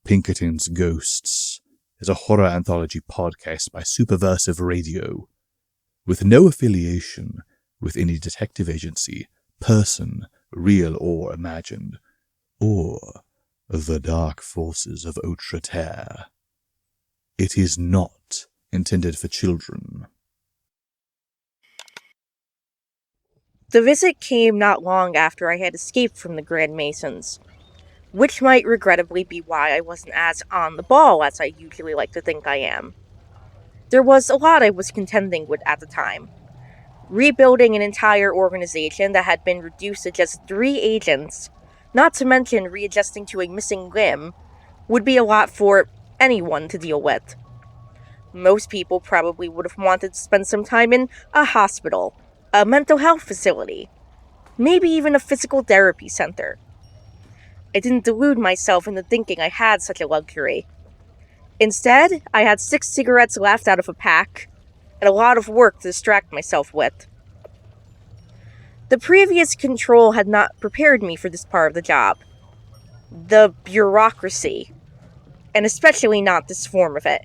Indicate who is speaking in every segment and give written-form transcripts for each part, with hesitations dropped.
Speaker 1: Pinkerton's Ghosts is a horror anthology podcast by Superversive Radio, with no affiliation with any detective agency, person, real or imagined, or the dark forces of Outre Terre. It is not intended for children.
Speaker 2: The visit came not long after I had escaped from the Grand Masons, which might regrettably be why I wasn't as on the ball as I usually like to think I am. There was a lot I was contending with at the time. Rebuilding an entire organization that had been reduced to just 3 agents, not to mention readjusting to a missing limb, would be a lot for anyone to deal with. Most people probably would have wanted to spend some time in a hospital, a mental health facility, maybe even a physical therapy center. I didn't delude myself into thinking I had such a luxury. Instead, I had 6 cigarettes left out of a pack, and a lot of work to distract myself with. The previous control had not prepared me for this part of the job. The bureaucracy, and especially not this form of it.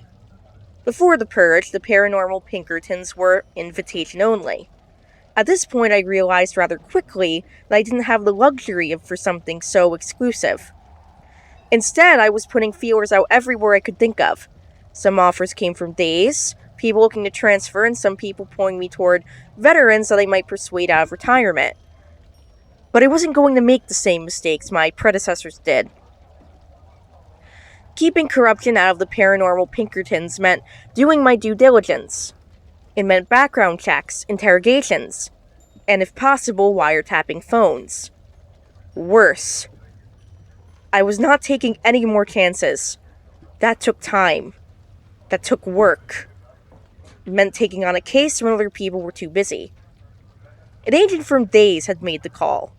Speaker 2: Before the purge, the Paranormal Pinkertons were invitation only. At this point, I realized rather quickly that I didn't have the luxury for something so exclusive. Instead, I was putting feelers out everywhere I could think of. Some offers came from days, people looking to transfer, and some people pulling me toward veterans that I might persuade out of retirement. But I wasn't going to make the same mistakes my predecessors did. Keeping corruption out of the Paranormal Pinkertons meant doing my due diligence. It meant background checks, interrogations, and if possible, wiretapping phones. Worse. I was not taking any more chances. That took time. That took work. It meant taking on a case when other people were too busy. An agent from Days had made the call.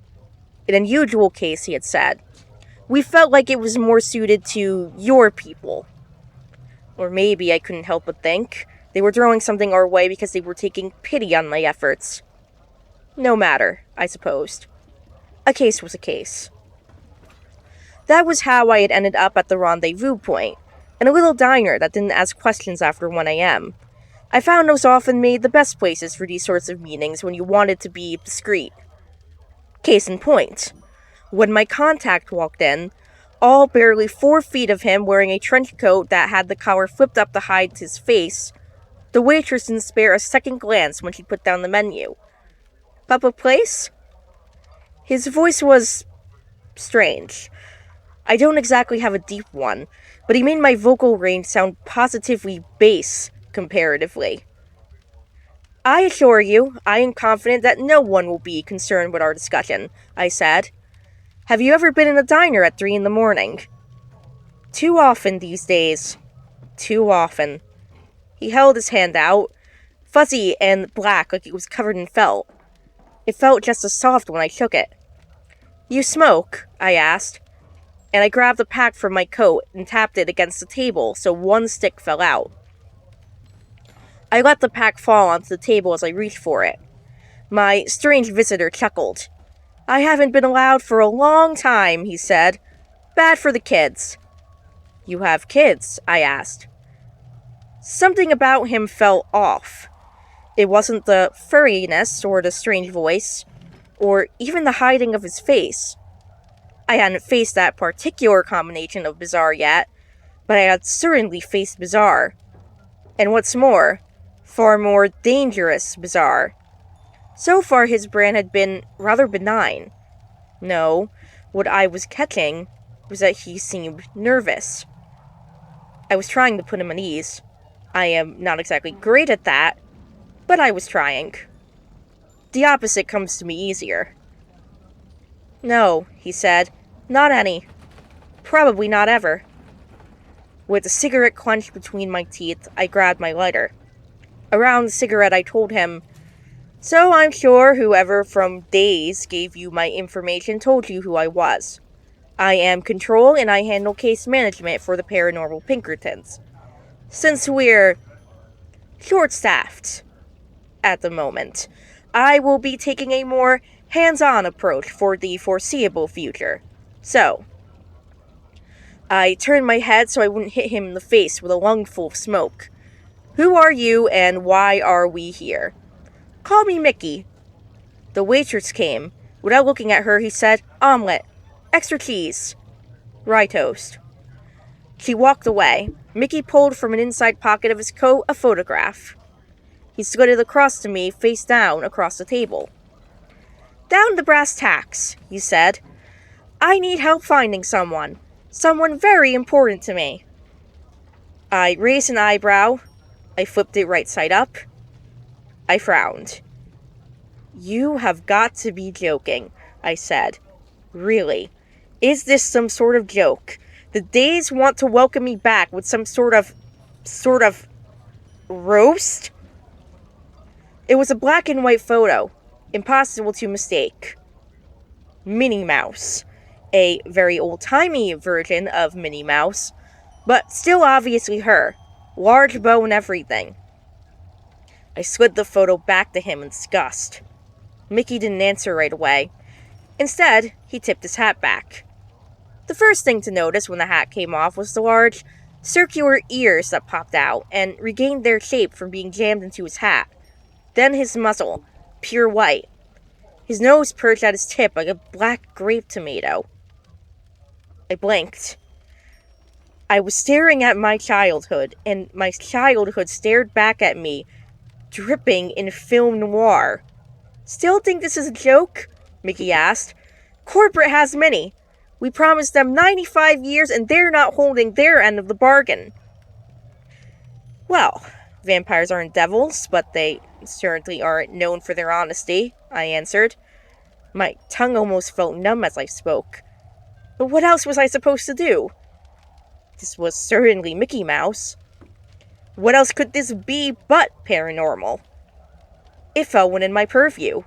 Speaker 2: An unusual case, he had said. We felt like it was more suited to your people. Or maybe, I couldn't help but think, they were throwing something our way because they were taking pity on my efforts. No matter, I supposed. A case was a case. That was how I had ended up at the rendezvous point, in a little diner that didn't ask questions after 1 a.m. I found those often made the best places for these sorts of meetings when you wanted to be discreet. Case in point. When my contact walked in, all barely 4 feet of him wearing a trench coat that had the collar flipped up to hide his face, the waitress didn't spare a second glance when she put down the menu. Public place? His voice was strange. I don't exactly have a deep one, but he made my vocal range sound positively bass, comparatively. I assure you, I am confident that no one will be concerned with our discussion, I said. Have you ever been in a diner at 3 a.m? Too often these days. Too often. He held his hand out, fuzzy and black like it was covered in felt. It felt just as soft when I shook it. You smoke? I asked, and I grabbed a pack from my coat and tapped it against the table so 1 stick fell out. I let the pack fall onto the table as I reached for it. My strange visitor chuckled. I haven't been allowed for a long time, he said. Bad for the kids. You have kids? I asked. Something about him felt off. It wasn't the furriness or the strange voice, or even the hiding of his face. I hadn't faced that particular combination of bizarre yet, but I had certainly faced bizarre. And what's more, far more dangerous bizarre. So far his brand had been rather benign. No, what I was catching was that he seemed nervous. I was trying to put him at ease. I am not exactly great at that, but I was trying. The opposite comes to me easier. No, he said, not any. Probably not ever. With a cigarette clenched between my teeth, I grabbed my lighter. Around the cigarette, I told him, So I'm sure whoever from Days gave you my information told you who I was. I am Control, and I handle case management for the Paranormal Pinkertons. Since we're short-staffed at the moment, I will be taking a more hands-on approach for the foreseeable future. So, I turned my head so I wouldn't hit him in the face with a lungful of smoke. "Who are you, and why are we here?" "Call me Mickey." The waitress came. Without looking at her, he said, "Omelet. Extra cheese. Rye toast." She walked away. Mickey pulled from an inside pocket of his coat a photograph. He slid it across to me, face down, across the table. "Down to brass tacks," he said. "I need help finding someone. Someone very important to me." I raised an eyebrow. I flipped it right side up. I frowned. "You have got to be joking," I said. "Really? Is this some sort of joke? The Days want to welcome me back with some sort of roast?" It was a black and white photo. Impossible to mistake. Minnie Mouse. A very old-timey version of Minnie Mouse, but still obviously her. Large bow and everything. I slid the photo back to him in disgust. Mickey didn't answer right away. Instead, he tipped his hat back. The first thing to notice when the hat came off was the large, circular ears that popped out and regained their shape from being jammed into his hat. Then his muzzle, pure white. His nose perched at his tip like a black grape tomato. I blinked. I was staring at my childhood, and my childhood stared back at me, dripping in film noir. "Still think this is a joke?" Mickey asked. "Corporate has many. We promised them 95 years and they're not holding their end of the bargain." "Well, vampires aren't devils, but they certainly aren't known for their honesty," I answered. My tongue almost felt numb as I spoke. But what else was I supposed to do? This was certainly Mickey Mouse. What else could this be but paranormal? It fell within my purview.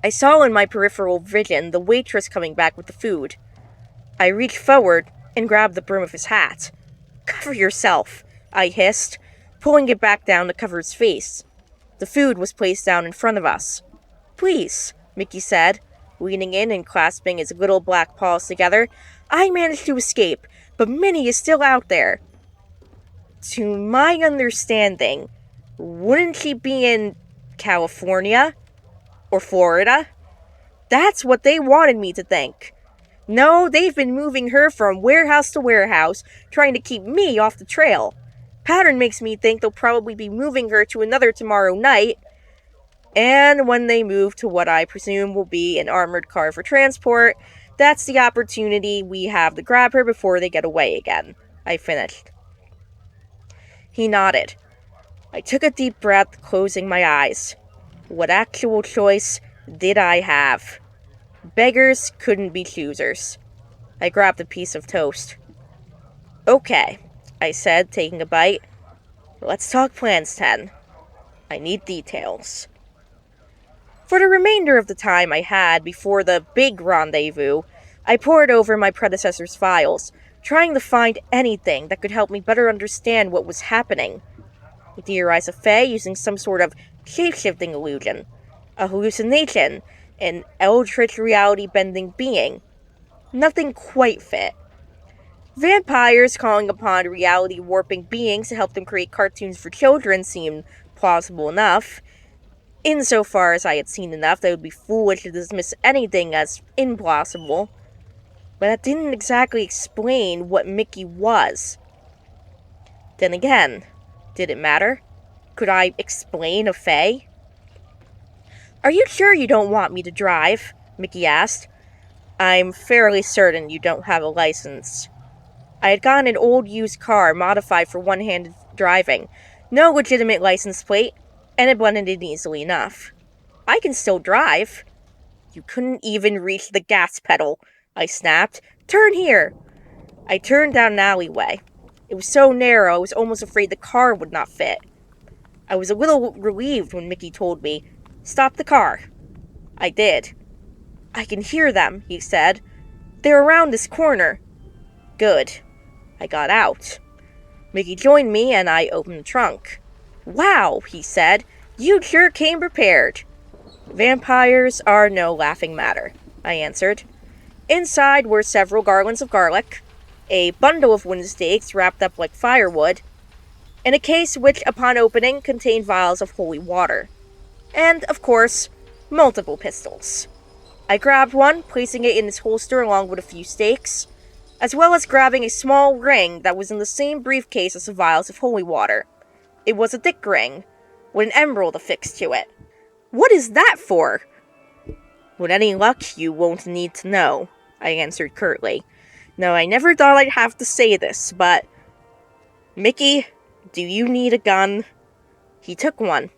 Speaker 2: I saw in my peripheral vision the waitress coming back with the food. I reached forward and grabbed the brim of his hat. "Cover yourself," I hissed, pulling it back down to cover his face. The food was placed down in front of us. "Please," Mickey said, leaning in and clasping his little black paws together. "I managed to escape, but Minnie is still out there." To my understanding, wouldn't she be in California? Or Florida? That's what they wanted me to think. No, they've been moving her from warehouse to warehouse, trying to keep me off the trail. Pattern makes me think they'll probably be moving her to another tomorrow night. And when they move to what I presume will be an armored car for transport, that's the opportunity we have to grab her before they get away again. I finished. He nodded. I took a deep breath, closing my eyes. What actual choice did I have? Beggars couldn't be choosers. I grabbed a piece of toast. "Okay," I said, taking a bite. "Let's talk plans, 10. I need details." For the remainder of the time I had before the big rendezvous, I pored over my predecessor's files, trying to find anything that could help me better understand what was happening. I theorized a fae using some sort of shape-shifting illusion, a hallucination, an eldritch reality-bending being. Nothing quite fit. Vampires calling upon reality-warping beings to help them create cartoons for children seemed plausible enough, insofar as I had seen enough that it would be foolish to dismiss anything as implausible. But that didn't exactly explain what Mickey was. Then again, did it matter? Could I explain a fae? "Are you sure you don't want me to drive?" Mickey asked. "I'm fairly certain you don't have a license." I had gotten an old used car modified for one-handed driving, no legitimate license plate, and it blended in easily enough. "I can still drive." "You couldn't even reach the gas pedal," I snapped. "Turn here." I turned down an alleyway. It was so narrow I was almost afraid the car would not fit. I was a little relieved when Mickey told me, "Stop the car." I did. "I can hear them," he said. "They're around this corner." Good. I got out. Mickey joined me and I opened the trunk. "Wow," he said. "You sure came prepared." "Vampires are no laughing matter," I answered. Inside were several garlands of garlic, a bundle of wooden stakes wrapped up like firewood, and a case which, upon opening, contained vials of holy water. And, of course, multiple pistols. I grabbed one, placing it in its holster along with a few stakes, as well as grabbing a small ring that was in the same briefcase as the vials of holy water. It was a dick ring, with an emerald affixed to it. "What is that for?" "With any luck, you won't need to know," I answered curtly. No, I never thought I'd have to say this, but... "Mickey, do you need a gun?" He took one.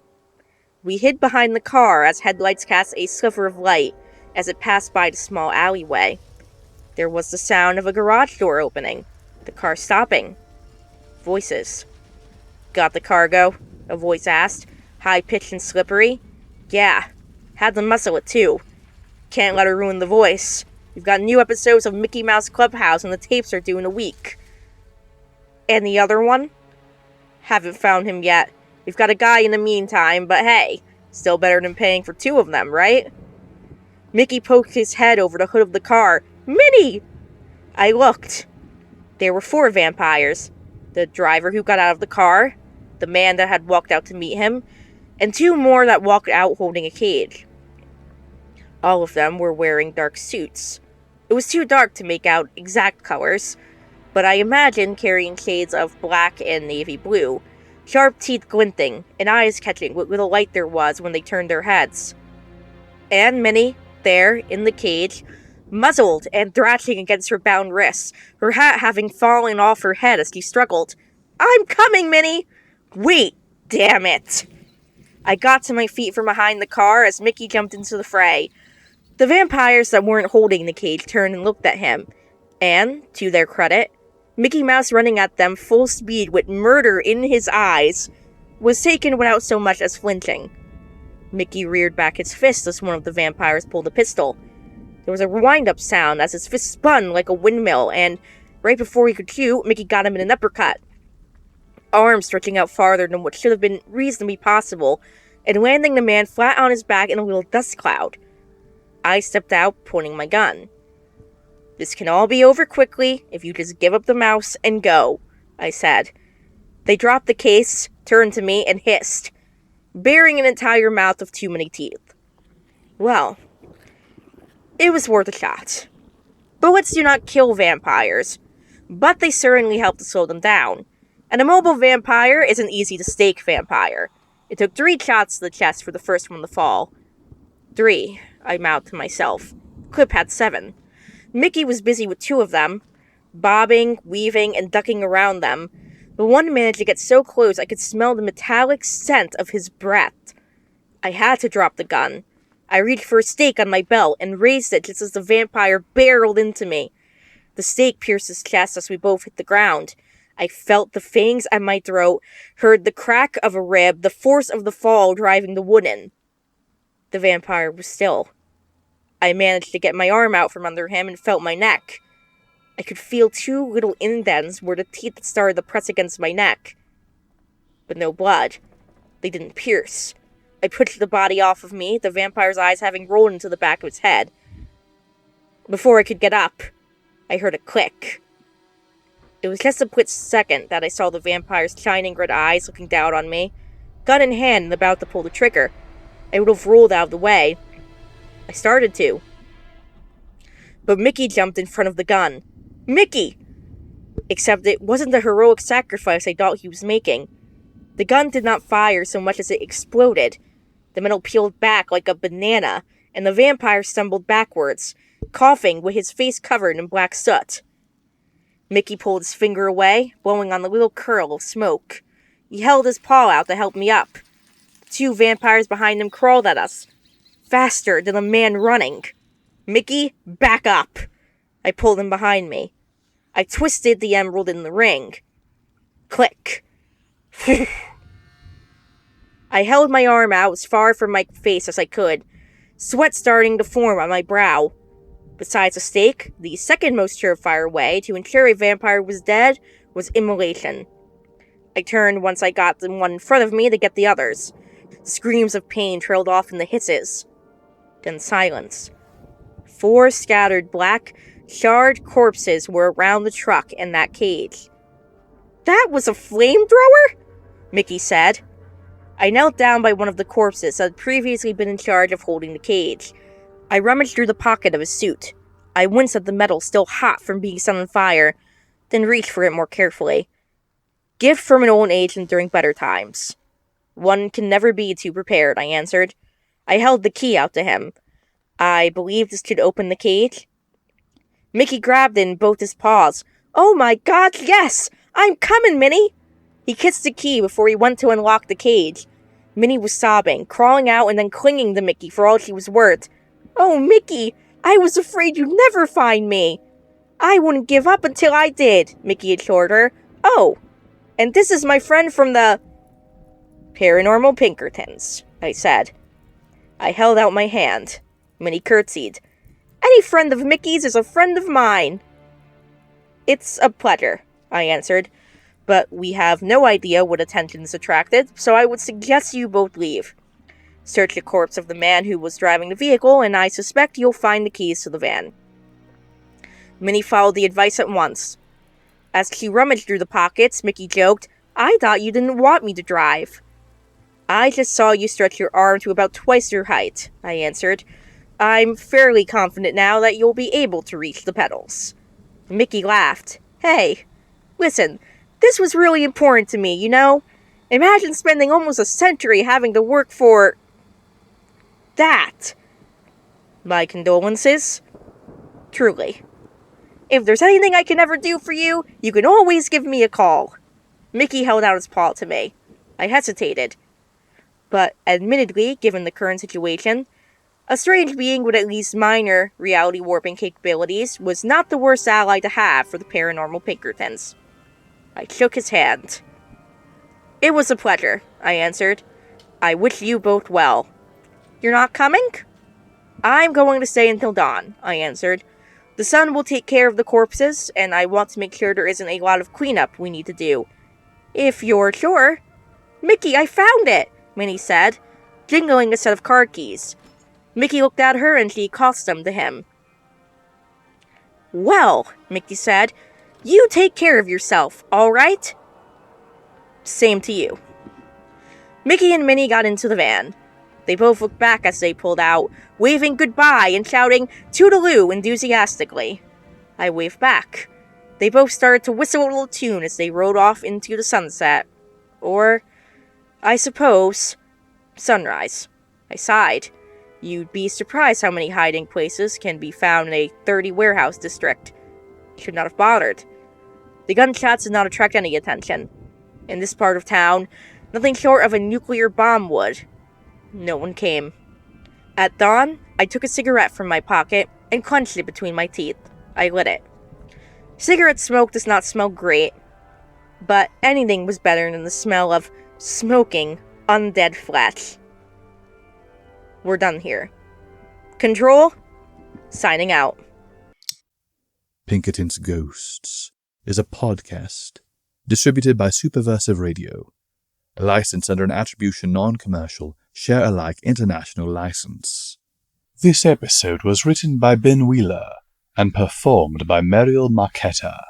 Speaker 2: We hid behind the car as headlights cast a sliver of light as it passed by the small alleyway. There was the sound of a garage door opening, the car stopping. Voices. "Got the cargo?" a voice asked, high-pitched and slippery. "Yeah, had to muscle it too. Can't let her ruin the voice. We've got new episodes of Mickey Mouse Clubhouse and the tapes are due in a week." "And the other one?" "Haven't found him yet. We've got a guy in the meantime, but hey, still better than paying for two of them, right?" Mickey poked his head over the hood of the car. "Minnie!" I looked. There were 4 vampires. The driver who got out of the car, the man that had walked out to meet him, and 2 more that walked out holding a cage. All of them were wearing dark suits. It was too dark to make out exact colors, but I imagined carrying shades of black and navy blue, sharp teeth glinting, and eyes catching what little light there was when they turned their heads. And Minnie, there, in the cage, muzzled and thrashing against her bound wrists, her hat having fallen off her head as she struggled. "I'm coming, Minnie!" "Wait, damn it!" I got to my feet from behind the car as Mickey jumped into the fray. The vampires that weren't holding the cage turned and looked at him, and, to their credit, Mickey Mouse running at them full speed with murder in his eyes was taken without so much as flinching. Mickey reared back his fist as one of the vampires pulled a pistol. There was a wind-up sound as his fist spun like a windmill, and right before he could shoot, Mickey got him in an uppercut. Arms stretching out farther than what should have been reasonably possible, and landing the man flat on his back in a little dust cloud. I stepped out, pointing my gun. "This can all be over quickly if you just give up the mouse and go," I said. They dropped the case, turned to me, and hissed, bearing an entire mouth of too many teeth. Well, it was worth a shot. Bullets do not kill vampires, but they certainly help to slow them down. And a mobile vampire isn't easy to stake vampire. It took 3 shots to the chest for the first one to fall. 3, I mouthed to myself. Clip had 7. Mickey was busy with 2 of them, bobbing, weaving, and ducking around them. But one managed to get so close I could smell the metallic scent of his breath. I had to drop the gun. I reached for a stake on my belt and raised it just as the vampire barreled into me. The stake pierced his chest as we both hit the ground. I felt the fangs at my throat, heard the crack of a rib, the force of the fall driving the wood in. The vampire was still. I managed to get my arm out from under him and felt my neck. I could feel 2 little indents where the teeth had started to press against my neck. But no blood. They didn't pierce. I pushed the body off of me, the vampire's eyes having rolled into the back of its head. Before I could get up, I heard a click. It was just a split second that I saw the vampire's shining red eyes looking down on me, gun in hand and about to pull the trigger. I would have rolled out of the way. I started to. But Mickey jumped in front of the gun. Mickey! Except it wasn't the heroic sacrifice I thought he was making. The gun did not fire so much as it exploded. The metal peeled back like a banana, and the vampire stumbled backwards, coughing with his face covered in black soot. Mickey pulled his finger away, blowing on the little curl of smoke. He held his paw out to help me up. The 2 vampires behind him crawled at us, faster than a man running. "Mickey, back up!" I pulled him behind me. I twisted the emerald in the ring. Click. I held my arm out as far from my face as I could, sweat starting to form on my brow. Besides a stake, the second most surefire way to ensure a vampire was dead was immolation. I turned once I got the one in front of me to get the others. Screams of pain trailed off in the hisses. Then silence. 4 scattered black, Charred corpses were around the truck and that cage. "That was a flamethrower?" Mickey said. I knelt down by one of the corpses that had previously been in charge of holding the cage. I rummaged through the pocket of his suit. I winced at the metal still hot from being set on fire, then reached for it more carefully. Gift from an old agent during better times. One can never be too prepared, I answered. I held the key out to him. I believed this could open the cage. Mickey grabbed it in both his paws. "Oh my God, yes! I'm coming, Minnie!" He kissed the key before he went to unlock the cage. Minnie was sobbing, crawling out and then clinging to Mickey for all she was worth. "Oh, Mickey, I was afraid you'd never find me." "I wouldn't give up until I did," Mickey assured her. "Oh, and this is my friend from the Paranormal Pinkertons," I said. I held out my hand. Minnie curtsied. "Any friend of Mickey's is a friend of mine." "It's a pleasure," I answered, "but we have no idea what attention is attracted, so I would suggest you both leave. Search the corpse of the man who was driving the vehicle, and I suspect you'll find the keys to the van." Minnie followed the advice at once. As she rummaged through the pockets, Mickey joked, "I thought you didn't want me to drive." "I just saw you stretch your arm to about twice your height," I answered. "I'm fairly confident now that you'll be able to reach the pedals." Mickey laughed. "Hey, listen, this was really important to me, you know? Imagine spending almost a century having to work for that." "My condolences." "Truly. If there's anything I can ever do for you, you can always give me a call." Mickey held out his paw to me. I hesitated. But admittedly, given the current situation, a strange being with at least minor reality warping capabilities was not the worst ally to have for the Paranormal Pinkertons. I shook his hand. "It was a pleasure," I answered. "I wish you both well." "You're not coming?" "I'm going to stay until dawn," I answered. "The sun will take care of the corpses, and I want to make sure there isn't a lot of cleanup we need to do." "If you're sure." "Mickey, I found it!" Minnie said, jingling a set of car keys. Mickey looked at her and she tossed them to him. "Well," Mickey said, "you take care of yourself, all right?" "Same to you." Mickey and Minnie got into the van. They both looked back as they pulled out, waving goodbye and shouting "Toodaloo" enthusiastically. I waved back. They both started to whistle a little tune as they rode off into the sunset. Or, I suppose, sunrise. I sighed. You'd be surprised how many hiding places can be found in a 30 warehouse district. Should not have bothered. The gunshots did not attract any attention. In this part of town, nothing short of a nuclear bomb would. No one came. At dawn, I took a cigarette from my pocket and clenched it between my teeth. I lit it. Cigarette smoke does not smell great, but anything was better than the smell of smoking undead flesh. We're done here. Control, signing out.
Speaker 1: Pinkerton's Ghosts is a podcast distributed by Superversive Radio, licensed under an attribution non-commercial, share-alike international license. This episode was written by Ben Wheeler and performed by Mariel Marchetta.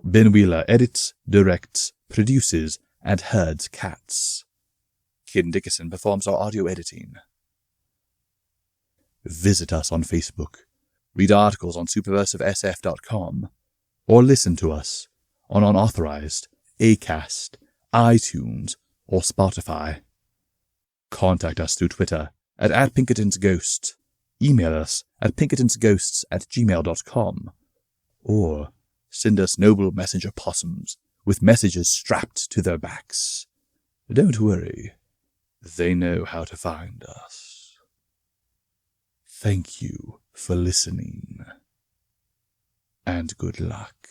Speaker 1: Ben Wheeler edits, directs, produces, and herds cats. Kid Dickerson performs our audio editing. Visit us on Facebook, read articles on superversivesf.com, or listen to us on unauthorized Acast, iTunes, or Spotify. Contact us through Twitter at @PinkertonsGhost, email us at pinkertonsghosts@gmail.com, or send us noble messenger possums with messages strapped to their backs. Don't worry, they know how to find us. Thank you for listening, and good luck.